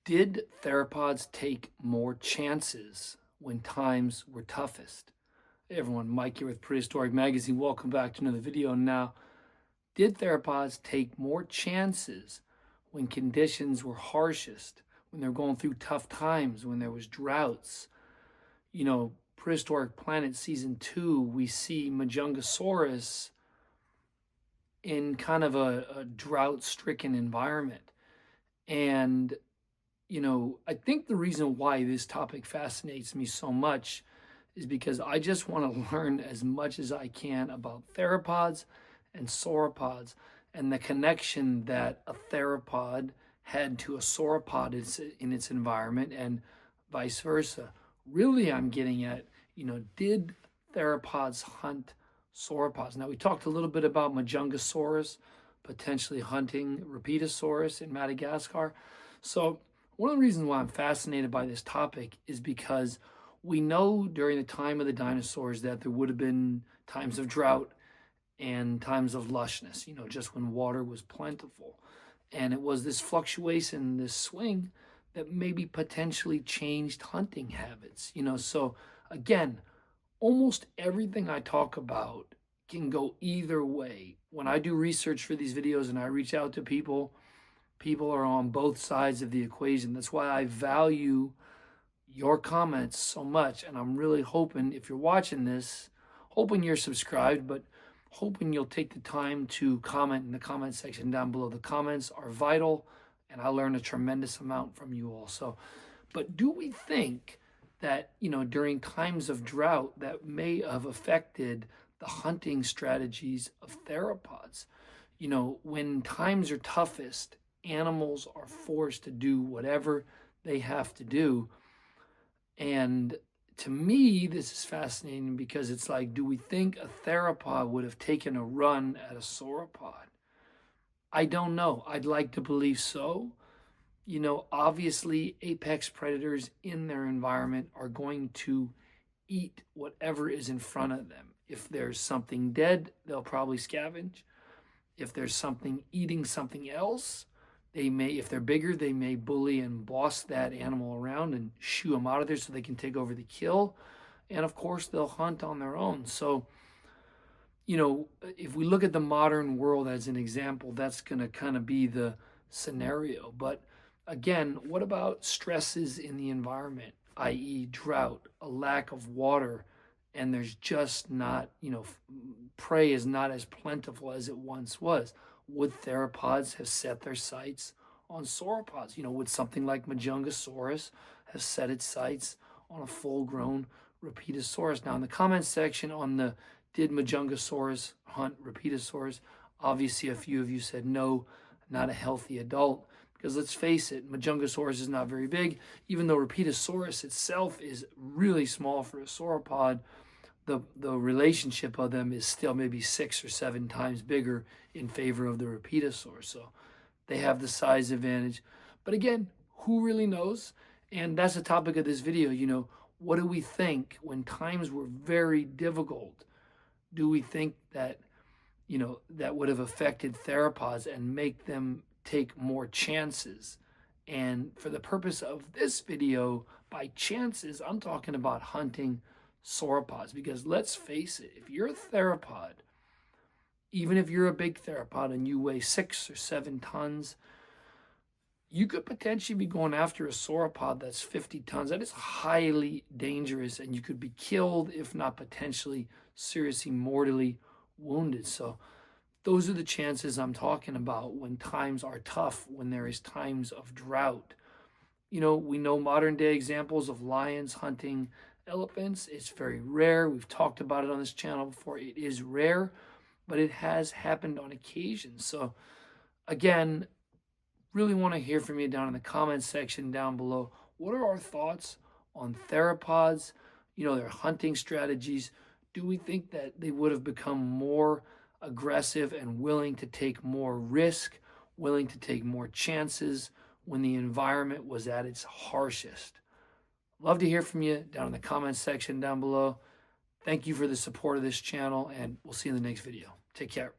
Did theropods take more chances when times were toughest? Hey everyone, Mike here with Prehistoric Magazine. Welcome back to another video. Now, did theropods take more chances when conditions were harshest, when they're going through tough times, when there was droughts? Prehistoric Planet Season 2, we see Majungasaurus in kind of a drought-stricken environment. And I think the reason why this topic fascinates me so much is because I just want to learn as much as I can about theropods and sauropods and the connection that a theropod had to a sauropod in its environment and vice versa. Really, I'm getting at, did theropods hunt sauropods? Now, we talked a little bit about Majungasaurus potentially hunting Rapidosaurus in Madagascar. So one of the reasons why I'm fascinated by this topic is because we know during the time of the dinosaurs that there would have been times of drought and times of lushness, just when water was plentiful. And it was this fluctuation, this swing that maybe potentially changed hunting habits, So again, almost everything I talk about can go either way. When I do research for these videos and I reach out to people are on both sides of the equation. That's why I value your comments so much. And I'm really hoping, if you're watching this, hoping you're subscribed, but hoping you'll take the time to comment in the comment section down below. The comments are vital, and I learn a tremendous amount from you all. But do we think that, during times of drought that may have affected the hunting strategies of theropods? When times are toughest, animals are forced to do whatever they have to do. And to me, this is fascinating because it's like, do we think a theropod would have taken a run at a sauropod? I don't know. I'd like to believe so. Obviously, apex predators in their environment are going to eat whatever is in front of them. If there's something dead, they'll probably scavenge. If there's something eating something else, they may, if they're bigger, they may bully and boss that animal around and shoo them out of there so they can take over the kill. And of course, they'll hunt on their own. So, if we look at the modern world as an example, that's going to kind of be the scenario. But again, what about stresses in the environment, i.e., drought, a lack of water, and there's just not, prey is not as plentiful as it once was? Would theropods have set their sights on sauropods? Would something like Majungasaurus have set its sights on a full-grown Rapidosaurus? Now, in the comments section on the did Majungasaurus hunt Rapidosaurus, obviously a few of you said no, not a healthy adult. Because let's face it, Majungasaurus is not very big. Even though Rapidosaurus itself is really small for a sauropod, the relationship of them is still maybe 6 or 7 times bigger in favor of the Rapidosaurus. So they have the size advantage. But again, who really knows? And that's the topic of this video. What do we think when times were very difficult? Do we think that, that would have affected theropods and make them take more chances? And for the purpose of this video, by chances, I'm talking about hunting sauropods, because let's face it, if you're a theropod, even if you're a big theropod and you weigh 6 or 7 tons, you could potentially be going after a sauropod that's 50 tons. That is highly dangerous, and you could be killed, if not potentially seriously mortally wounded. So those are the chances I'm talking about when times are tough, when there is times of drought. We know modern day examples of lions hunting elephants. It's very rare. We've talked about it on this channel before. It is rare, but it has happened on occasion. So again, really want to hear from you down in the comments section down below. What are our thoughts on theropods, their hunting strategies? Do we think that they would have become more aggressive and willing to take more risk, willing to take more chances when the environment was at its harshest? Love to hear from you down in the comments section down below. Thank you for the support of this channel, and we'll see you in the next video. Take care.